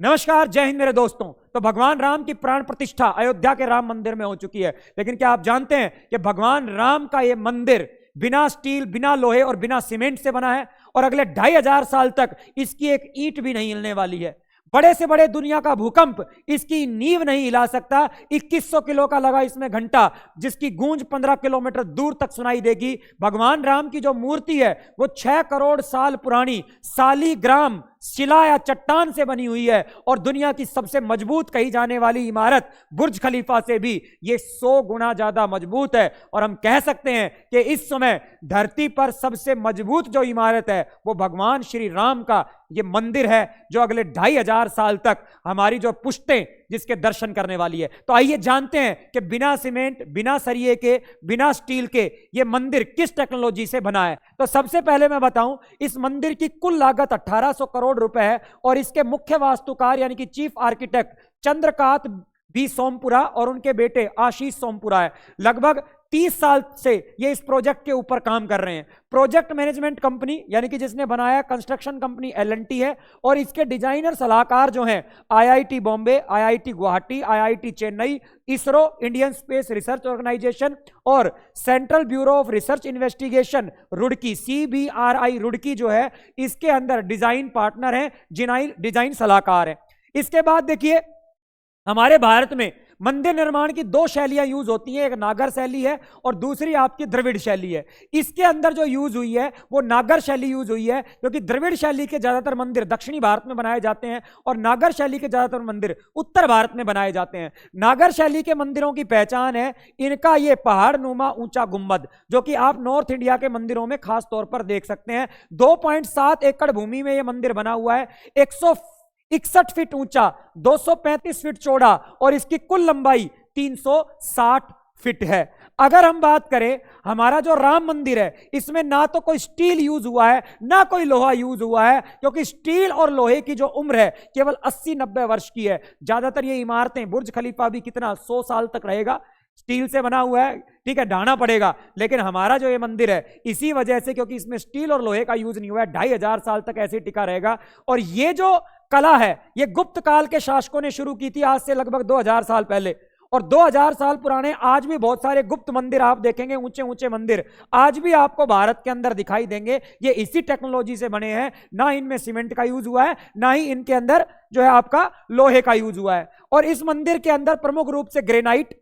नमस्कार, जय हिंद मेरे दोस्तों। तो भगवान राम की प्राण प्रतिष्ठा अयोध्या के राम मंदिर में हो चुकी है। लेकिन क्या आप जानते हैं कि भगवान राम का यह मंदिर बिना स्टील, बिना लोहे और बिना सीमेंट से बना है और अगले 2500 साल तक इसकी एक ईंट भी नहीं हिलने वाली है। बड़े से बड़े दुनिया का भूकंप इसकी नींव नहीं हिला सकता। 2100 किलो का लगा इसमें घंटा, जिसकी गूंज 15 किलोमीटर दूर तक सुनाई देगी। भगवान राम की जो मूर्ति है वो 6 करोड़ साल पुरानी सालीग्राम शिला या चट्टान से बनी हुई है और दुनिया की सबसे मजबूत कही जाने वाली इमारत बुर्ज खलीफा से भी ये 100 गुना ज्यादा मजबूत है। और हम कह सकते हैं कि इस समय धरती पर सबसे मजबूत जो इमारत है वो भगवान श्री राम का ये मंदिर है, जो अगले 2500 साल तक हमारी जो पुश्तें जिसके दर्शन करने वाली है। तो आइए जानते हैं कि बिना सीमेंट, बिना सरिये के, बिना स्टील के ये मंदिर किस टेक्नोलॉजी से बना है। तो सबसे पहले मैं बताऊं, इस मंदिर की कुल लागत 1800 करोड़ रुपए है और इसके मुख्य वास्तुकार यानी कि chief architect Chandrakant B Sompura और उनके बेटे आशीष सोमपुरा है। लगभग 30 साल से ये इस प्रोजेक्ट के ऊपर काम कर रहे हैं। प्रोजेक्ट मैनेजमेंट कंपनी यानी कि जिसने बनाया कंस्ट्रक्शन कंपनी L&T है और इसके डिजाइनर सलाहकार जो हैं IIT Bombay, IIT Guwahati, IIT Chennai, ISRO, Indian space research organisation और central bureau of research investigation Roorkee CBRI Roorkee जो है इसके अंदर डिजाइन पार्टनर हैं, डिजाइन सलाहकार हैं। इसके बाद देखिए, हमारे भारत में मंदिर निर्माण की 2 शैलियां यूज होती हैं, एक नागर शैली है और दूसरी आपकी द्रविड़ शैली है। इसके अंदर जो यूज हुई है वो नागर शैली यूज हुई है, क्योंकि द्रविड़ शैली के ज्यादातर मंदिर दक्षिणी भारत में बनाए जाते हैं और नागर शैली के ज्यादातर मंदिर उत्तर भारत में बनाए जाते हैं। नागर शैली के मंदिरों की पहचान है इनका ये पहाड़ नुमा ऊंचा गुंबद, जो कि आप नॉर्थ इंडिया के मंदिरों में खास तौर पर देख सकते हैं। 2.7 एकड़ भूमि में यह मंदिर बना हुआ है, 161 फीट ऊंचा, 235 फीट चौड़ा और इसकी कुल लंबाई 360 फीट है। अगर हम बात करें हमारा जो राम मंदिर है, इसमें ना तो कोई स्टील यूज हुआ है ना कोई लोहा यूज हुआ है, क्योंकि स्टील और लोहे की जो उम्र है केवल 80-90 वर्ष की है। ज्यादातर ये इमारतें, बुर्ज खलीफा भी कितना 100 साल तक रहेगा, स्टील से बना हुआ है, ठीक है, ढाना पड़ेगा। लेकिन हमारा जो ये मंदिर है इसी वजह से, क्योंकि इसमें स्टील और लोहे का यूज नहीं हुआ है, 2500 साल तक ऐसे टिका रहेगा। और ये जो कला है ये गुप्त काल के शासकों ने शुरू की थी, आज से लगभग 2000 साल पहले। और 2000 साल पुराने आज भी बहुत सारे गुप्त मंदिर आप देखेंगे, ऊंचे ऊंचे मंदिर आज भी आपको भारत के अंदर दिखाई देंगे। ये इसी टेक्नोलॉजी से बने हैं, ना इनमें सीमेंट का यूज हुआ है ना ही इनके अंदर जो है आपका लोहे का यूज हुआ है। और इस मंदिर के अंदर प्रमुख रूप से ग्रेनाइट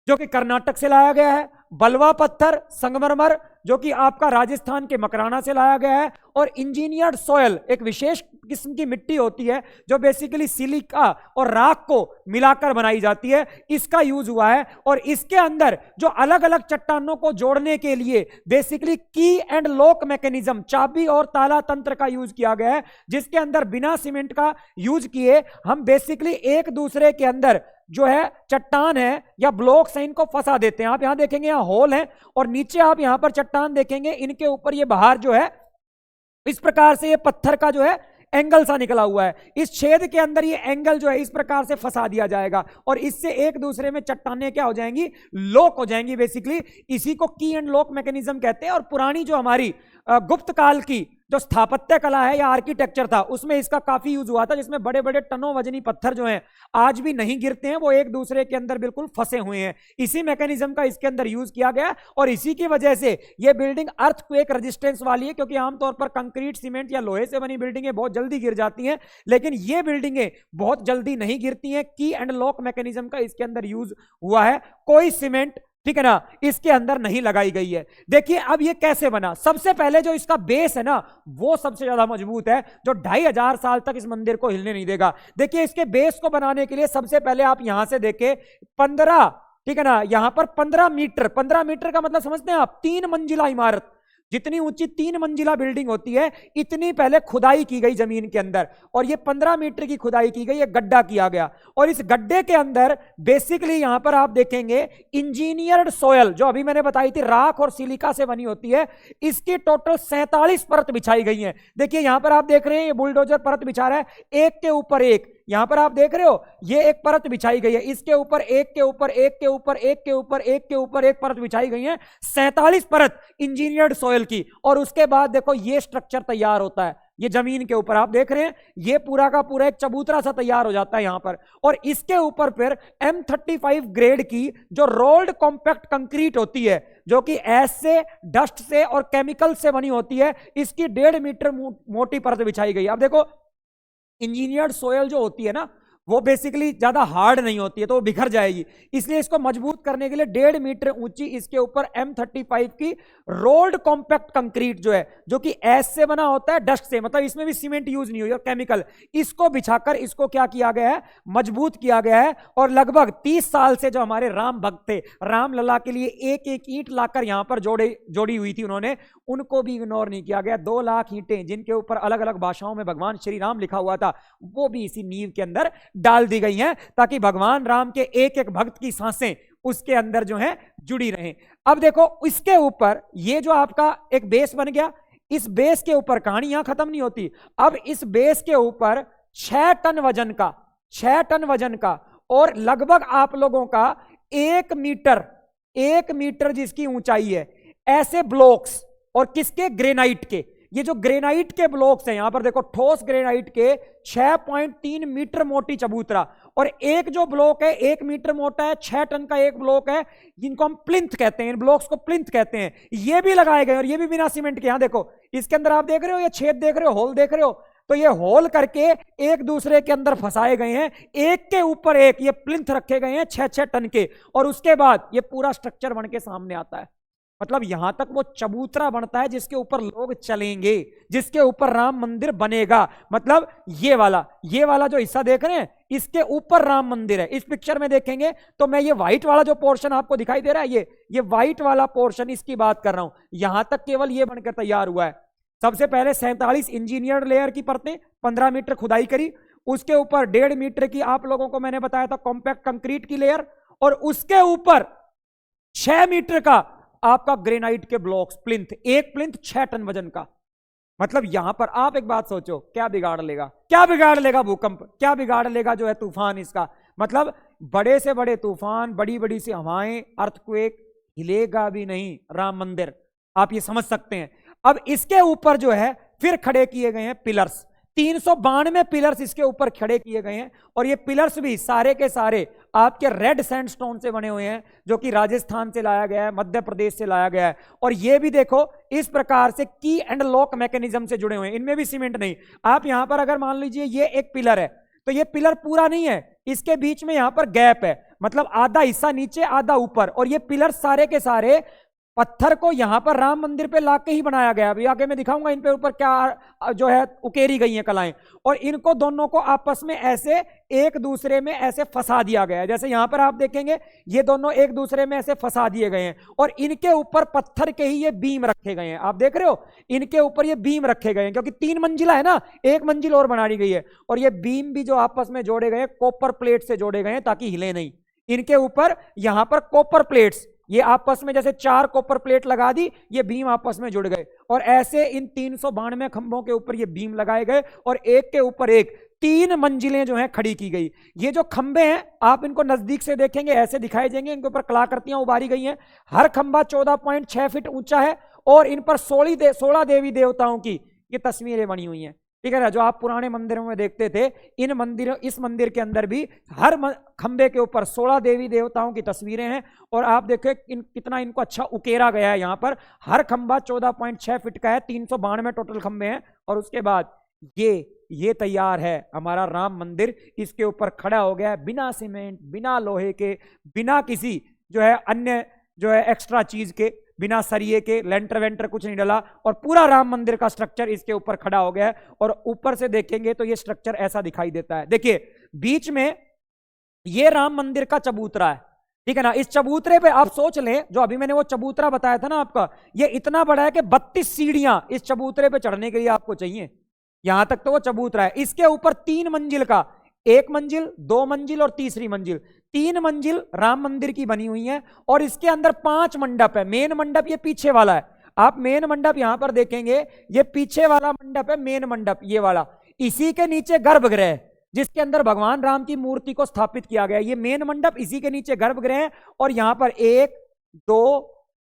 जो कि कर्नाटक से लाया गया है, बलवा पत्थर, संगमरमर जो कि आपका राजस्थान के मकराना से लाया गया है, और इंजीनियर्ड सॉयल एक विशेष किस्म की मिट्टी होती है जो बेसिकली सिलिका और राख को मिलाकर बनाई जाती है, इसका यूज हुआ है। और इसके अंदर जो अलग अलग चट्टानों को जोड़ने के लिए बेसिकली की एंड लॉक मैकेनिज्म, चाबी और ताला तंत्र का यूज किया गया है, जिसके अंदर बिना सीमेंट का यूज किए हम बेसिकली एक दूसरे के अंदर जो है चट्टान है या ब्लॉक्स हैं इनको फंसा देते हैं। आप यहां देखेंगे यहां होल है और नीचे आप यहां पर चट्टान देखेंगे, इनके ऊपर ये बाहर जो है इस प्रकार से ये पत्थर का जो है एंगल सा निकला हुआ है। इस छेद के अंदर ये एंगल जो है इस प्रकार से फंसा दिया जाएगा और इससे एक दूसरे में चट्टानें क्या हो जाएंगी, लॉक हो जाएंगी। बेसिकली इसी को की एंड लॉक मैकेनिज्म कहते हैं। और पुरानी जो हमारी गुप्त काल की जो स्थापत्य कला है या आर्किटेक्चर था उसमें इसका काफी यूज हुआ था, जिसमें बड़े बड़े टनों वजनी पत्थर जो हैं आज भी नहीं गिरते हैं, वो एक दूसरे के अंदर बिल्कुल फंसे हुए हैं। इसी मैकेनिज्म का इसके अंदर यूज किया गया और इसी की वजह से ये बिल्डिंग अर्थक्वेक रेजिस्टेंस वाली है, क्योंकि आमतौर पर कंक्रीट, सीमेंट या लोहे से बनी बिल्डिंगें बहुत जल्दी गिर जाती हैं, लेकिन ये बिल्डिंगें बहुत जल्दी नहीं गिरती हैं। की एंड लॉक मैकेनिज्म का इसके अंदर यूज हुआ है, कोई सीमेंट, ठीक है ना, इसके अंदर नहीं लगाई गई है। देखिए अब ये कैसे बना। सबसे पहले जो इसका बेस है ना वो सबसे ज्यादा मजबूत है, जो 2500 साल तक इस मंदिर को हिलने नहीं देगा। देखिए इसके बेस को बनाने के लिए सबसे पहले आप यहां से देखें 15, ठीक है ना, यहां पर 15 मीटर का मतलब समझते हैं आप, 3 मंजिला इमारत, जितनी ऊंची 3 मंजिला बिल्डिंग होती है इतनी पहले खुदाई की गई जमीन के अंदर, और ये 15 मीटर की खुदाई की गई, ये गड्ढा किया गया और इस गड्ढे के अंदर बेसिकली यहां पर आप देखेंगे इंजीनियर्ड सॉयल जो अभी मैंने बताई थी राख और सिलिका से बनी होती है, इसकी टोटल 47 परत बिछाई गई है। देखिए यहां पर आप देख रहे हैं ये बुलडोजर परत बिछा रहा है, एक के ऊपर एक, यहां पर आप देख रहे हो ये एक परत बिछाई गई है, इसके ऊपर एक के ऊपर एक के ऊपर एक के ऊपर एक के ऊपर एक परत बिछाई गई है, 47 परत इंजीनियर्ड सॉयल की। और उसके बाद देखो ये स्ट्रक्चर तैयार होता है, ये जमीन के ऊपर आप देख रहे हैं, ये पूरा का पूरा एक चबूतरा सा तैयार हो जाता है यहां पर, और इसके ऊपर फिर M35 ग्रेड की जो रोल्ड कॉम्पैक्ट कंक्रीट होती है, जो कि एस से, डस्ट से और केमिकल से बनी होती है, इसकी 1.5 मीटर मोटी परत बिछाई गई। अब देखो इंजीनियर्ड सोयल जो होती है ना, वो बेसिकली ज्यादा हार्ड नहीं होती है, तो वो बिखर जाएगी, इसलिए इसको मजबूत करने के लिए 1.5 मीटर ऊंची इसके ऊपर M35 की रोल्ड कॉम्पैक्ट कंक्रीट जो है, जो कि एस से बना होता है, डस्ट से, मतलब इसमें भी सीमेंट यूज नहीं हुई और केमिकल, इसको बिछाकर इसको क्या किया गया है, मजबूत किया गया है। और लगभग 30 साल से जो हमारे राम भक्त थे, राम लला के लिए एक एक ईंट लाकर यहां पर जोड़ी हुई थी उन्होंने, उनको भी इग्नोर नहीं किया गया। 2 लाख ईंटें जिनके ऊपर अलग अलग भाषाओं में भगवान श्री राम लिखा हुआ था, वो भी इसी नींव के अंदर डाल दी गई हैं, ताकि भगवान राम के एक एक भक्त की सांसें उसके अंदर जो है जुड़ी रहें। अब देखो इसके ऊपर ये जो आपका एक बेस बन गया, इस बेस के ऊपर कहानी यहां खत्म नहीं होती। अब इस बेस के ऊपर 6 टन वजन का, 6 टन वजन का, और लगभग आप लोगों का 1 मीटर जिसकी ऊंचाई है, ऐसे ब्लॉक्स, और किसके, ग्रेनाइट के। ये जो ग्रेनाइट के ब्लॉक्स हैं यहां पर देखो, ठोस ग्रेनाइट के 6.3 मीटर मोटी चबूतरा, और एक जो ब्लॉक है 1 मीटर मोटा है, 6 टन का एक ब्लॉक है, जिनको हम प्लिंथ कहते हैं, इन ब्लॉक्स को प्लिंथ कहते हैं, ये भी लगाए गए, और ये भी बिना सीमेंट के। यहां देखो इसके अंदर आप देख रहे हो, ये छेद देख रहे हो, होल देख रहे हो, तो ये होल करके एक दूसरे के अंदर फंसाए गए हैं, एक के ऊपर एक ये प्लिंथ रखे गए हैं 6-6 टन के, और उसके बाद ये पूरा स्ट्रक्चर बन के सामने आता है। मतलब यहां तक वो चबूतरा बनता है जिसके ऊपर लोग चलेंगे, जिसके ऊपर राम मंदिर बनेगा। मतलब ये वाला जो हिस्सा देख रहे हैं, इसके ऊपर राम मंदिर है। इस पिक्चर में देखेंगे तो मैं ये व्हाइट वाला जो पोर्शन आपको दिखाई दे रहा है, ये व्हाइट वाला पोर्शन, इसकी बात कर रहा हूं। यहां तक केवल ये बनकर तैयार हुआ है। सबसे पहले 47 इंजीनियर्ड लेयर की परतें, 15 मीटर खुदाई करी, उसके ऊपर 1.5 मीटर की आप लोगों को मैंने बताया था कॉम्पैक्ट कंक्रीट की लेयर, और उसके ऊपर 6 मीटर का आपका ग्रेनाइट के ब्लॉक्स, प्लिंथ, एक प्लिंथ 6 टन वजन का। मतलब यहां पर आप एक बात सोचो, क्या बिगाड़ लेगा, क्या बिगाड़ लेगा भूकंप, क्या बिगाड़ लेगा जो है तूफान इसका। मतलब बड़े से बड़े तूफान, बड़ी बड़ी सी हवाएं, अर्थक्वेक, हिलेगा भी नहीं राम मंदिर, आप ये समझ सकते हैं। अब इसके ऊपर जो है फिर खड़े किए गए हैं पिलर्स, 392 पिलर्स इसके ऊपर खड़े किए गए हैं, और ये पिलर्स भी सारे के सारे आपके रेड सैंडस्टोन से बने हुए हैं, जो कि राजस्थान से लाया गया है, मध्य प्रदेश से लाया गया है। और ये भी देखो इस प्रकार से की एंड लॉक मैकेनिज्म से जुड़े हुए हैं, इनमें भी सीमेंट नहीं। आप यहां पर अगर मान लीजिए ये एक पिलर है, तो ये पिलर पूरा नहीं है, इसके बीच में यहां पर गैप है, मतलब आधा हिस्सा नीचे आधा ऊपर, और ये पिलर सारे के सारे पत्थर को यहां पर राम मंदिर पे लाके ही बनाया गया। अभी आगे मैं दिखाऊंगा इन पे ऊपर क्या जो है उकेरी गई हैं कलाएं, और इनको दोनों को आपस में ऐसे एक दूसरे में ऐसे फंसा दिया गया है। जैसे यहां पर आप देखेंगे ये दोनों एक दूसरे में ऐसे फंसा दिए गए हैं, और इनके ऊपर पत्थर के ही ये बीम रखे गए हैं। आप देख रहे हो इनके ऊपर ये बीम रखे गए हैं, क्योंकि 3 मंजिला है ना, 1 मंजिल और बना दी गई है, और ये बीम भी जो आपस में जोड़े गए कॉपर प्लेट से जोड़े गए हैं ताकि हिले नहीं। इनके ऊपर यहां पर कॉपर प्लेट्स, ये आपस में जैसे 4 कॉपर प्लेट लगा दी, ये बीम आपस में जुड़ गए, और ऐसे इन 392 खंभों के ऊपर ये बीम लगाए गए, और एक के ऊपर एक 3 मंजिलें जो हैं खड़ी की गई। ये जो खंभे हैं आप इनको नजदीक से देखेंगे ऐसे दिखाई देंगे, इनके ऊपर कलाकृतियां उभारी गई हैं। हर खंभा 14.6 फीट ऊंचा है, और इन पर 16 देवी देवताओं की ये तस्वीरें बनी हुई हैं। ठीक है ना, जो आप पुराने मंदिरों में देखते थे, इन मंदिरों, इस मंदिर के अंदर भी हर खंबे के ऊपर 16 देवी देवताओं की तस्वीरें हैं, और आप देखें कितना इनको अच्छा उकेरा गया है। यहाँ पर हर खंबा 14.6 फीट का है, 392 टोटल खंबे हैं, और उसके बाद ये तैयार है हमारा राम मंदिर। इसके ऊपर खड़ा हो गया है बिना सीमेंट, बिना लोहे के, बिना किसी जो है अन्य जो है एक्स्ट्रा चीज के, बिना सरिये के, लेंटर वेंटर कुछ नहीं डला, और पूरा राम मंदिर का स्ट्रक्चर इसके ऊपर खड़ा हो गया है। और ऊपर से देखेंगे तो ये स्ट्रक्चर ऐसा दिखाई देता है। देखिए बीच में ये राम मंदिर का चबूतरा है, ठीक है ना। इस चबूतरे पे आप सोच लें, जो अभी मैंने वो चबूतरा बताया था ना आपका, ये इतना बड़ा है कि 32 सीढ़ियां इस चबूतरे पे चढ़ने के लिए आपको चाहिए। यहां तक तो वो चबूतरा है। इसके ऊपर 3 मंजिल का, 1 मंजिल, 2 मंजिल और तीसरी मंजिल, 3 मंजिल राम मंदिर की बनी हुई है, और इसके अंदर 5 मंडप है। मेन मंडप ये पीछे वाला है, आप मेन मंडप यहां पर देखेंगे, ये पीछे वाला मंडप है मेन मंडप, ये वाला। इसी के नीचे गर्भगृह, जिसके अंदर भगवान राम की मूर्ति को स्थापित किया गया, ये मेन मंडप, इसी के नीचे गर्भगृह है। और यहां पर 1, 2,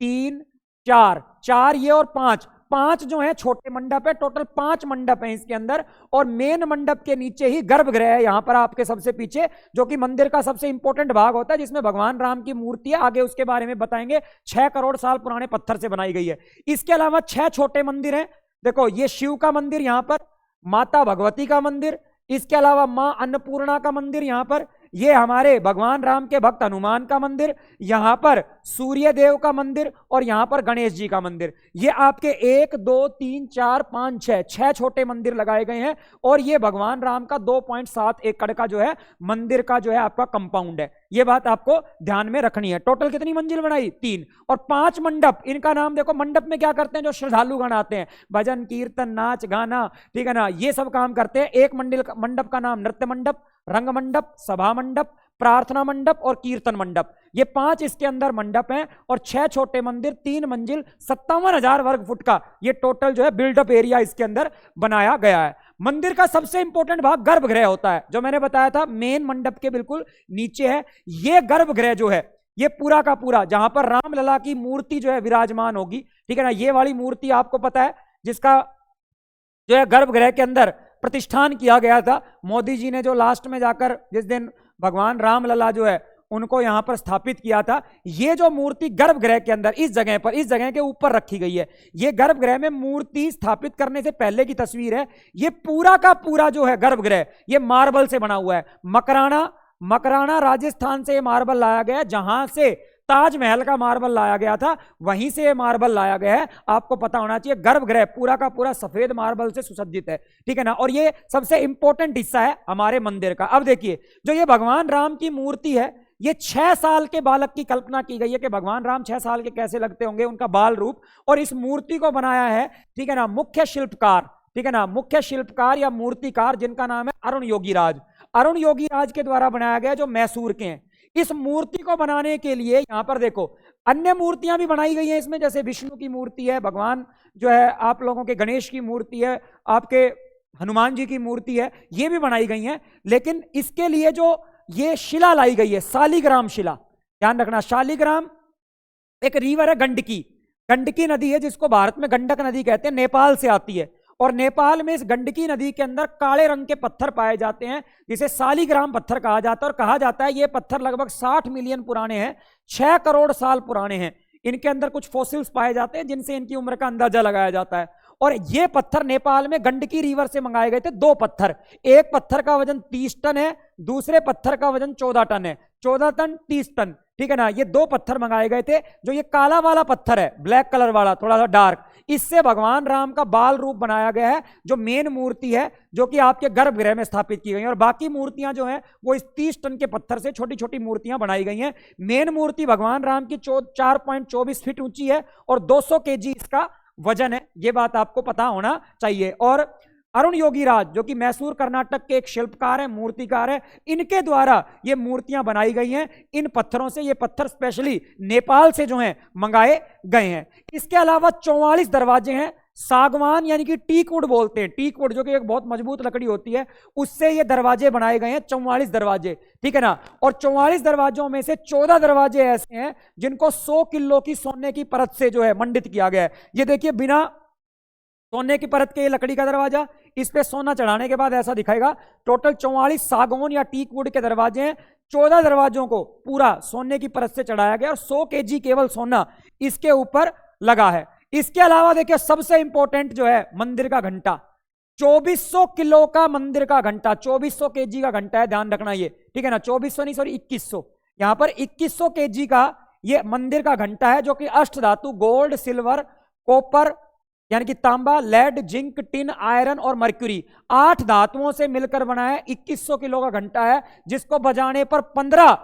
3, 4 ये और 5 5 जो है छोटे मंडप है, टोटल 5 मंडप है इसके अंदर। और मेन मंडप के नीचे ही गर्भगृह है यहां पर आपके सबसे पीछे, जो कि मंदिर का सबसे इंपॉर्टेंट भाग होता है, जिसमें भगवान राम की मूर्ति है। आगे उसके बारे में बताएंगे। 6 करोड़ साल पुराने पत्थर से बनाई गई है। इसके अलावा 6 छोटे मंदिर हैं। देखो, ये शिव का मंदिर यहां पर, माता भगवती का मंदिर, इसके अलावा मां अन्नपूर्णा का मंदिर यहां पर, ये हमारे भगवान राम के भक्त हनुमान का मंदिर, यहां पर सूर्य देव का मंदिर, और यहां पर गणेश जी का मंदिर। ये आपके 1 2 3 4 5 6 छोटे मंदिर लगाए गए हैं। और ये भगवान राम का 2.7 एकड़ का जो है मंदिर का जो है आपका कंपाउंड है। ये बात आपको ध्यान में रखनी है। टोटल कितनी मंजिल बनाई? 3। और 5 मंडप, इनका नाम देखो। मंडप में क्या करते हैं जो श्रद्धालुगण आते हैं? भजन कीर्तन, नाच गाना, ठीक है ना, ये सब काम करते हैं। एक मंडप का नाम नृत्य मंडप, रंग मंडप, सभा मंडप, प्रार्थना मंडप और कीर्तन मंडप। ये 5 इसके अंदर मंडप हैं। और 6 छोटे मंदिर, 3 मंजिल, 57,000 वर्ग फुट का ये टोटल जो है बिल्डअप एरिया इसके अंदर बनाया गया है। मंदिर का सबसे इंपॉर्टेंट भाग गर्भगृह होता है, जो मैंने बताया था मेन मंडप के बिल्कुल नीचे है। ये गर्भगृह जो है, ये पूरा का पूरा, जहां पर रामलला की मूर्ति जो है विराजमान होगी, ठीक है ना। ये वाली मूर्ति आपको पता है, जिसका जो है गर्भगृह के अंदर प्रतिष्ठान किया गया था। मोदी जी ने जो लास्ट में जाकर जिस दिन भगवान रामलला जो है उनको यहां पर स्थापित किया था, ये जो मूर्ति गर्भगृह के अंदर इस जगह पर, इस जगह के ऊपर रखी गई है। ये गर्भगृह में मूर्ति स्थापित करने से पहले की तस्वीर है। ये पूरा का पूरा जो है गर्भगृह, ये मार्बल से बना हुआ है। मकराना राजस्थान से ये मार्बल लाया गया, जहां से ताजमहल का मार्बल लाया गया था, वहीं से ये मार्बल लाया गया है। आपको पता होना चाहिए, गर्भगृह पूरा का पूरा सफेद मार्बल से सुसज्जित है, ठीक है ना। और ये सबसे इंपॉर्टेंट हिस्सा है हमारे मंदिर का। अब देखिए, जो ये भगवान राम की मूर्ति है, ये 6 साल के बालक की कल्पना की गई है कि भगवान राम 6 साल के कैसे लगते होंगे, उनका बाल रूप। और इस मूर्ति को बनाया है, ठीक है ना, मुख्य शिल्पकार, ठीक है ना, मुख्य शिल्पकार या मूर्तिकार, जिनका नाम है अरुण योगीराज। अरुण योगीराज के द्वारा बनाया गया, जो मैसूर के हैं। इस मूर्ति को बनाने के लिए यहां पर देखो अन्य मूर्तियां भी बनाई गई हैं इसमें, जैसे विष्णु की मूर्ति है, भगवान जो है आप लोगों के गणेश की मूर्ति है, आपके हनुमान जी की मूर्ति है, ये भी बनाई गई हैं। लेकिन इसके लिए जो ये शिला लाई गई है, शालिग्राम शिला, ध्यान रखना, शालिग्राम एक रिवर है, गंडकी नदी है, जिसको भारत में गंडक नदी कहते हैं, नेपाल से आती है। और नेपाल में इस गंडकी नदी के अंदर काले रंग के पत्थर पाए जाते हैं, जिसे शालिग्राम पत्थर कहा जाता है। और कहा जाता है ये पत्थर लगभग 60 मिलियन पुराने हैं, 6 करोड़ साल पुराने हैं। इनके अंदर कुछ फॉसिल्स पाए जाते हैं, जिनसे इनकी उम्र का अंदाजा लगाया जाता है। और ये पत्थर नेपाल में गंडकी रिवर से मंगाए गए थे, 2 पत्थर। एक पत्थर का वजन 30 टन है, दूसरे पत्थर का वजन 14 टन है। 14 टन 30 टन, ठीक है ना। ये 2 पत्थर मंगाए गए थे। जो ये काला वाला पत्थर है, ब्लैक कलर वाला, थोड़ा सा डार्क, इससे भगवान राम का बाल रूप बनाया गया है, जो मेन मूर्ति है, जो कि आपके गर्भगृह में स्थापित की गई है। और बाकी मूर्तियां जो हैं वो इस 30 टन के पत्थर से छोटी छोटी मूर्तियां बनाई गई हैं। मेन मूर्ति भगवान राम की 4.24 फीट ऊंची है और 200 केजी इसका वजन है। ये बात आपको पता होना चाहिए। और अरुण योगीराज, जो कि मैसूर कर्नाटक के एक शिल्पकार है, मूर्तिकार है, इनके द्वारा ये मूर्तियां बनाई गई हैं इन पत्थरों से। ये पत्थर स्पेशली नेपाल से जो हैं मंगाए गए हैं। इसके अलावा 44 दरवाजे हैं, सागवान यानी कि टीक वुड बोलते हैं, टीक वुड जो कि एक बहुत मजबूत लकड़ी होती है, उससे ये दरवाजे बनाए गए हैं, 44 दरवाजे, ठीक है ना। और 44 दरवाजों में से 14 दरवाजे ऐसे हैं जिनको 100 किलो की सोने की परत से जो है मंडित किया गया है। ये देखिए, बिना सोने की परत के ये लकड़ी का दरवाजा, इस पे सोना चढ़ाने के बाद ऐसा दिखाएगा। टोटल 44 सागौन या टीक वुड के दरवाजे हैं। 14 दरवाजों को पूरा सोने की परत से चढ़ाया गया और 100 केजी केवल सोना इसके ऊपर लगा है। इसके अलावा देखिए, सबसे इंपॉर्टेंट जो है मंदिर का घंटा, 2400 किलो का मंदिर का घंटा, 2400 केजी का घंटा है, ध्यान रखना ये, ठीक है ना। 2400 नहीं, सॉरी 2100, यहां पर 2100 केजी का ये मंदिर का घंटा है, जो कि अष्ट धातु गोल्ड, सिल्वर, कॉपर यानी कि तांबा, लेड, जिंक, टिन, आयरन और मर्क्यूरी, 8 धातुओं से मिलकर बना है। 2100 किलो का घंटा है, जिसको बजाने पर 15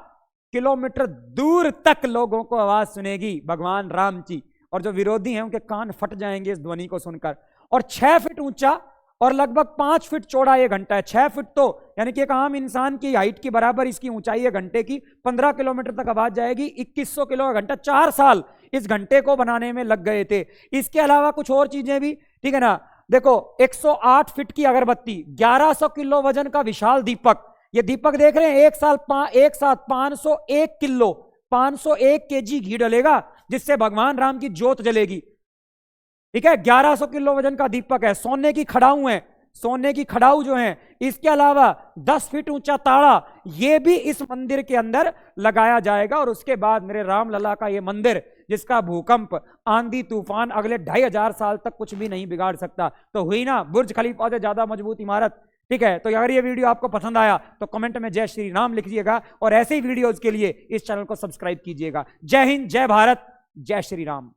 किलोमीटर दूर तक लोगों को आवाज सुनेगी भगवान राम की, और जो विरोधी हैं उनके कान फट जाएंगे इस ध्वनि को सुनकर। और 6 फीट ऊंचा और लगभग 5 फीट चौड़ा ये घंटा है। 6 फीट तो यानी कि एक आम इंसान की हाइट की बराबर इसकी ऊंचाई है घंटे की। 15 किलोमीटर तक आवाज जाएगी। 2100 किलो का घंटा, 4 साल इस घंटे को बनाने में लग गए थे। इसके अलावा कुछ और चीजें भी, ठीक है ना। देखो, 108 फीट की अगरबत्ती, 1100 किलो वजन का विशाल दीपक। ये दीपक देख रहे हैं, एक साथ 501 किलो, 501 केजी घी डलेगा, जिससे भगवान राम की ज्योत जलेगी, ठीक है, 1100 किलो वजन का दीपक है, सोने की खड़ाऊ है, सोने की खड़ाऊ जो है। इसके अलावा 10 फीट ऊंचा ताड़ा, ये भी इस मंदिर के अंदर लगाया जाएगा। और उसके बाद मेरे रामलला का ये मंदिर, जिसका भूकंप, आंधी तूफान अगले 2500 साल तक कुछ भी नहीं बिगाड़ सकता। तो हुई ना बुर्ज खलीफा से ज्यादा मजबूत इमारत। ठीक है, तो अगर ये वीडियो आपको पसंद आया तो कमेंट में जय श्री राम लिखिएगा, और ऐसे ही वीडियोज के लिए इस चैनल को सब्सक्राइब कीजिएगा। जय हिंद, जय भारत, जय श्री राम।